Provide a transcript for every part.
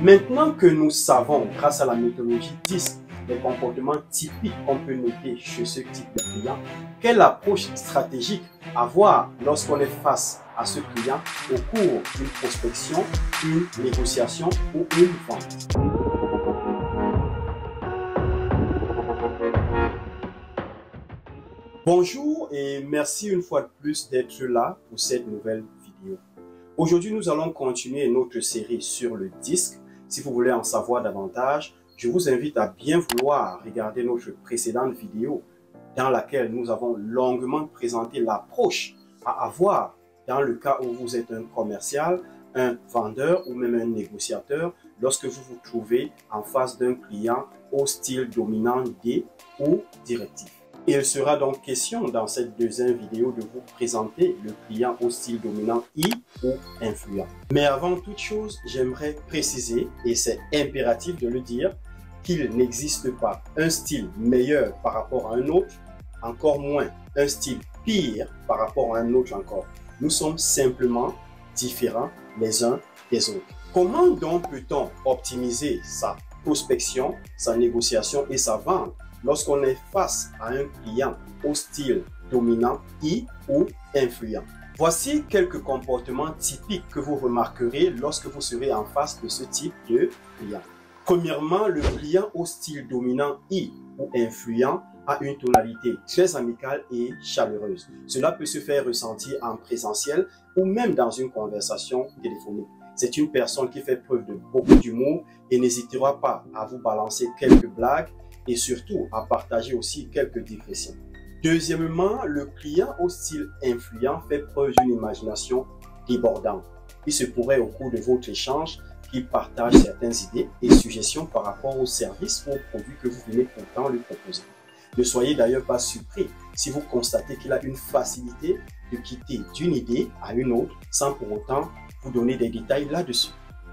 Maintenant que nous savons, grâce à la méthodologie DISC, les comportements typiques qu'on peut noter chez ce type de client, quelle approche stratégique avoir lorsqu'on est face à ce client au cours d'une prospection, une négociation ou une vente. Bonjour et merci une fois de plus d'être là pour cette nouvelle vidéo. Aujourd'hui, nous allons continuer notre série sur le DISC. Si vous voulez en savoir davantage, je vous invite à bien vouloir regarder notre précédente vidéo dans laquelle nous avons longuement présenté l'approche à avoir dans le cas où vous êtes un commercial, un vendeur ou même un négociateur lorsque vous vous trouvez en face d'un client au style dominant D ou directif. Il sera donc question dans cette deuxième vidéo de vous présenter le client au style dominant I ou influent. Mais avant toute chose, j'aimerais préciser, et c'est impératif de le dire, qu'il n'existe pas un style meilleur par rapport à un autre, encore moins un style pire par rapport à un autre encore. Nous sommes simplement différents les uns des autres. Comment donc peut-on optimiser sa prospection, sa négociation et sa vente lorsqu'on est face à un client au style dominant I ou influent? Voici quelques comportements typiques que vous remarquerez lorsque vous serez en face de ce type de client. Premièrement, le client au style dominant I ou influent a une tonalité très amicale et chaleureuse. Cela peut se faire ressentir en présentiel ou même dans une conversation téléphonique. C'est une personne qui fait preuve de beaucoup d'humour et n'hésitera pas à vous balancer quelques blagues et surtout à partager aussi quelques digressions. Deuxièmement, le client au style influent fait preuve d'une imagination débordante. Il se pourrait au cours de votre échange qu'il partage certaines idées et suggestions par rapport aux services ou aux produits que vous venez pourtant lui proposer. Ne soyez d'ailleurs pas surpris si vous constatez qu'il a une facilité de quitter d'une idée à une autre sans pour autant vous donner des détails là-dessus.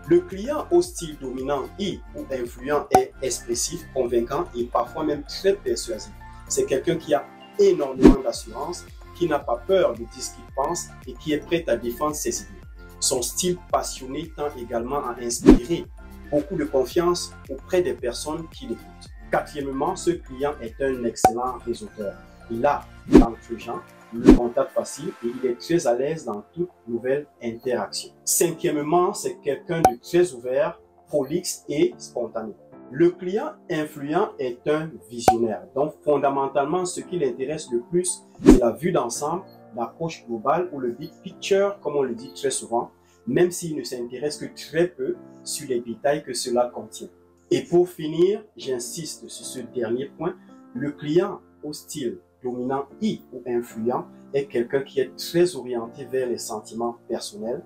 Le client au style dominant I ou influent est expressif, convaincant et parfois même très persuasif. C'est quelqu'un qui a énormément d'assurance, qui n'a pas peur de dire ce qu'il pense et qui est prêt à défendre ses idées. Son style passionné tend également à inspirer beaucoup de confiance auprès des personnes qui l'écoutent. Quatrièmement, ce client est un excellent réseauteur. Il a l'entre-gens, le contact facile et il est très à l'aise dans toute nouvelle interaction. Cinquièmement, c'est quelqu'un de très ouvert, prolixe et spontané. Le client influent est un visionnaire. Donc, fondamentalement, ce qui l'intéresse le plus, c'est la vue d'ensemble, l'approche globale ou le big picture, comme on le dit très souvent, même s'il ne s'intéresse que très peu sur les détails que cela contient. Et pour finir, j'insiste sur ce dernier point, le client au style dominant I ou influent est quelqu'un qui est très orienté vers les sentiments personnels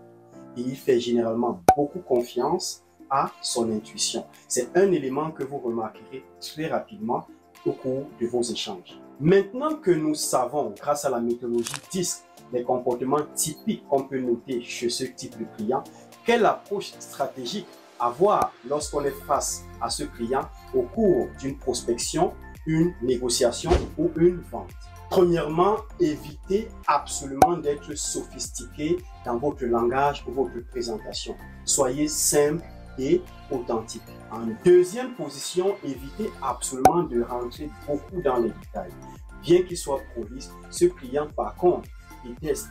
et il fait généralement beaucoup confiance à son intuition. C'est un élément que vous remarquerez très rapidement au cours de vos échanges. Maintenant que nous savons, grâce à la méthodologie DISC, les comportements typiques qu'on peut noter chez ce type de client, quelle approche stratégique avoir lorsqu'on est face à ce client au cours d'une prospection, une négociation ou une vente? Premièrement, évitez absolument d'être sophistiqué dans votre langage ou votre présentation. Soyez simple et authentique. En deuxième position, évitez absolument de rentrer beaucoup dans les détails. Bien qu'il soit prolixe, ce client par contre déteste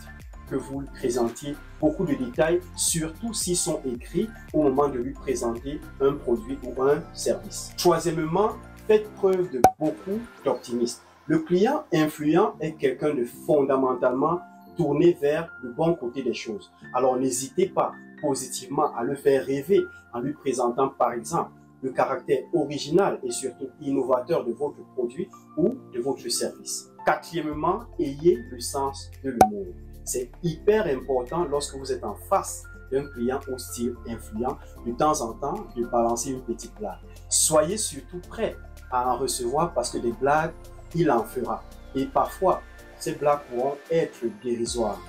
que vous lui présentiez beaucoup de détails, surtout s'ils sont écrits au moment de lui présenter un produit ou un service. Troisièmement, faites preuve de beaucoup d'optimisme. Le client influent est quelqu'un de fondamentalement tourné vers le bon côté des choses. Alors n'hésitez pas positivement à le faire rêver en lui présentant par exemple le caractère original et surtout innovateur de votre produit ou de votre service. Quatrièmement, ayez le sens de l'humour. C'est hyper important lorsque vous êtes en face d'un client au style influent, de temps en temps, de balancer une petite blague. Soyez surtout prêt à en recevoir parce que des blagues, il en fera. Et parfois, ces blagues pourront être dérisoires.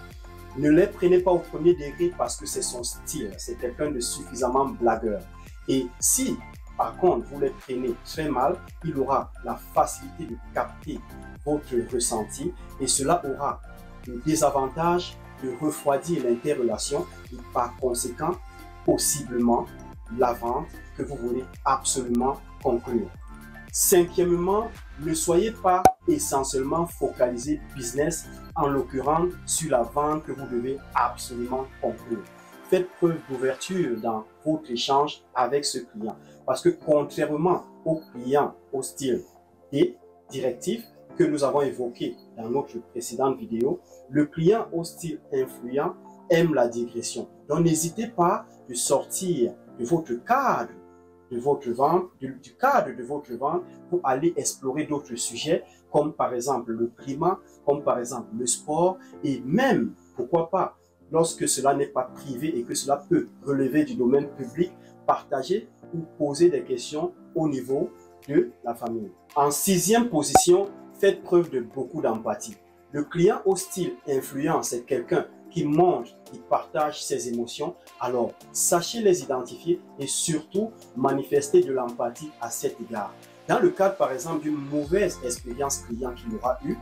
Ne les prenez pas au premier degré parce que c'est son style. C'est quelqu'un de suffisamment blagueur. Et si, par contre, vous les prenez très mal, il aura la facilité de capter votre ressenti et cela aura le désavantage de refroidir l'interrelation et par conséquent, possiblement, la vente que vous voulez absolument conclure. Cinquièmement, ne soyez pas essentiellement focalisé business, en l'occurrence sur la vente que vous devez absolument conclure. Faites preuve d'ouverture dans votre échange avec ce client. Parce que contrairement aux clients hostiles et directifs que nous avons évoqués dans notre précédente vidéo, le client hostile influent aime la digression. Donc n'hésitez pas de sortir de votre cadre de votre vente, du cadre de votre vente pour aller explorer d'autres sujets comme par exemple le climat, comme par exemple le sport et même, pourquoi pas, lorsque cela n'est pas privé et que cela peut relever du domaine public, partager ou poser des questions au niveau de la famille. En sixième position, faites preuve de beaucoup d'empathie. Le client hostile influent, c'est quelqu'un qui montre, qui partage ses émotions, alors sachez les identifier et surtout manifester de l'empathie à cet égard. Dans le cadre par exemple d'une mauvaise expérience client qu'il aura eue,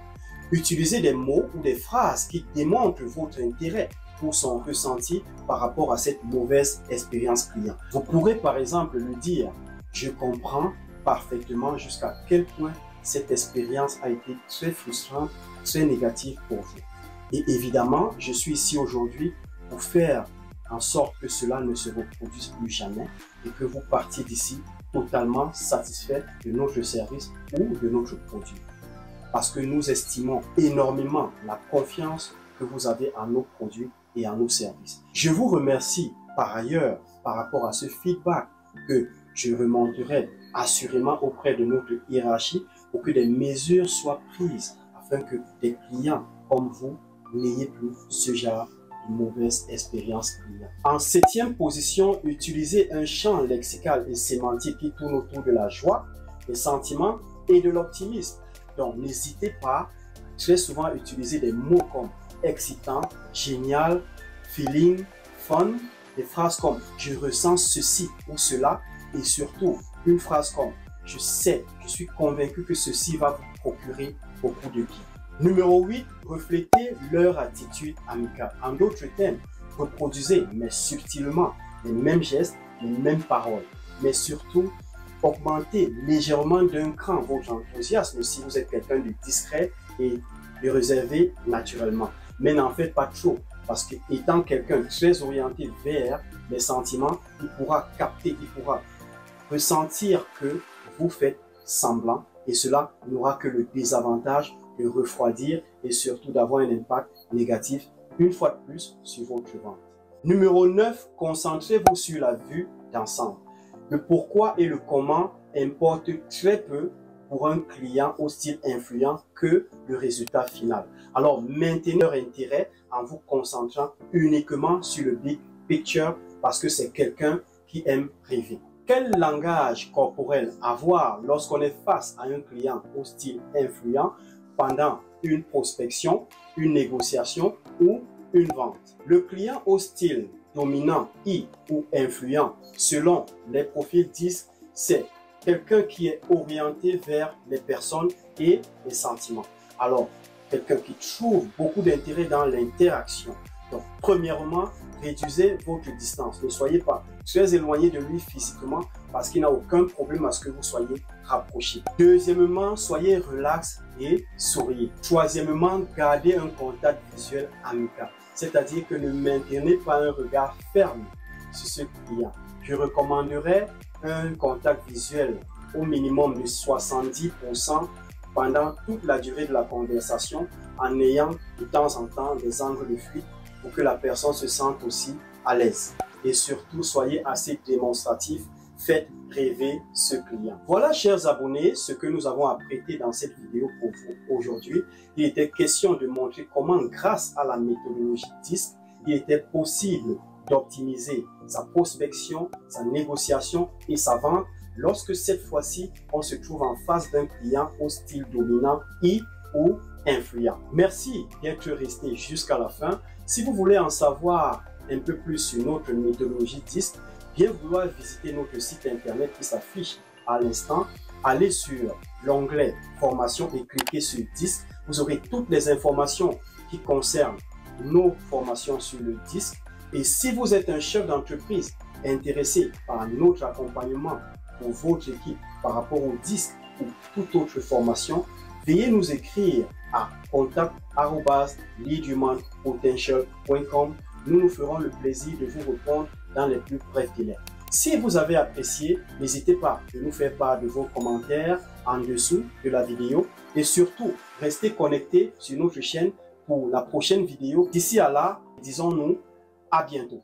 utilisez des mots ou des phrases qui démontrent votre intérêt pour son ressenti par rapport à cette mauvaise expérience client. Vous pourrez par exemple lui dire « Je comprends parfaitement jusqu'à quel point cette expérience a été très frustrante, très négative pour vous. Et évidemment, je suis ici aujourd'hui pour faire en sorte que cela ne se reproduise plus jamais et que vous partiez d'ici totalement satisfait de notre service ou de notre produit. Parce que nous estimons énormément la confiance que vous avez en nos produits et en nos services. Je vous remercie par ailleurs par rapport à ce feedback que je remonterai assurément auprès de notre hiérarchie pour que des mesures soient prises afin que des clients comme vous n'ayez plus ce genre de mauvaise expérience client. En septième position, utilisez un champ lexical et sémantique qui tourne autour de la joie, des sentiments et de l'optimisme. Donc, n'hésitez pas très souvent à utiliser des mots comme excitant, génial, feeling, fun, des phrases comme je ressens ceci ou cela et surtout une phrase comme je sais, je suis convaincu que ceci va vous procurer beaucoup de bien. Numéro 8, reflétez leur attitude amicale. En d'autres termes, reproduisez, mais subtilement, les mêmes gestes, les mêmes paroles. Mais surtout, augmentez légèrement d'un cran votre enthousiasme si vous êtes quelqu'un de discret et de réservé naturellement. Mais n'en faites pas trop, parce que étant quelqu'un très orienté vers les sentiments, il pourra capter, il pourra ressentir que vous faites semblant et cela n'aura que le désavantage de refroidir et surtout d'avoir un impact négatif une fois de plus sur votre vente. Numéro 9, concentrez-vous sur la vue d'ensemble. Le pourquoi et le comment importent très peu pour un client hostile influent que le résultat final. Alors maintenez leur intérêt en vous concentrant uniquement sur le big picture parce que c'est quelqu'un qui aime rêver. Quel langage corporel avoir lorsqu'on est face à un client hostile influent pendant une prospection, une négociation ou une vente? Le client hostile, dominant, ou influent, selon les profils DISC, c'est quelqu'un qui est orienté vers les personnes et les sentiments. Alors, quelqu'un qui trouve beaucoup d'intérêt dans l'interaction. Donc, premièrement, réduisez votre distance. Ne soyez pas très éloigné de lui physiquement parce qu'il n'a aucun problème à ce que vous soyez rapprochés. Deuxièmement, soyez relax et souriez. Troisièmement, gardez un contact visuel amical. C'est-à-dire que ne maintenez pas un regard ferme sur ce client. Je recommanderais un contact visuel au minimum de 70% pendant toute la durée de la conversation en ayant de temps en temps des angles de fuite pour que la personne se sente aussi à l'aise. Et surtout, soyez assez démonstratif, faites rêver ce client. Voilà, chers abonnés, ce que nous avons apprêté dans cette vidéo pour vous aujourd'hui. Il était question de montrer comment, grâce à la méthodologie DISC, il était possible d'optimiser sa prospection, sa négociation et sa vente lorsque cette fois-ci, on se trouve en face d'un client hostile dominant ou influent. Merci d'être resté jusqu'à la fin. Si vous voulez en savoir un peu plus sur notre méthodologie DISC, bien vouloir visiter notre site internet qui s'affiche à l'instant. Allez sur l'onglet formation et cliquez sur DISC. Vous aurez toutes les informations qui concernent nos formations sur le DISC. Et si vous êtes un chef d'entreprise intéressé par notre accompagnement pour votre équipe par rapport au disque ou toute autre formation, veuillez nous écrire à contact@leadhumanpotential.com. Nous nous ferons le plaisir de vous répondre dans les plus brefs délais. Si vous avez apprécié, n'hésitez pas de nous faire part de vos commentaires en dessous de la vidéo et surtout, restez connectés sur notre chaîne pour la prochaine vidéo. D'ici à là, disons-nous à bientôt.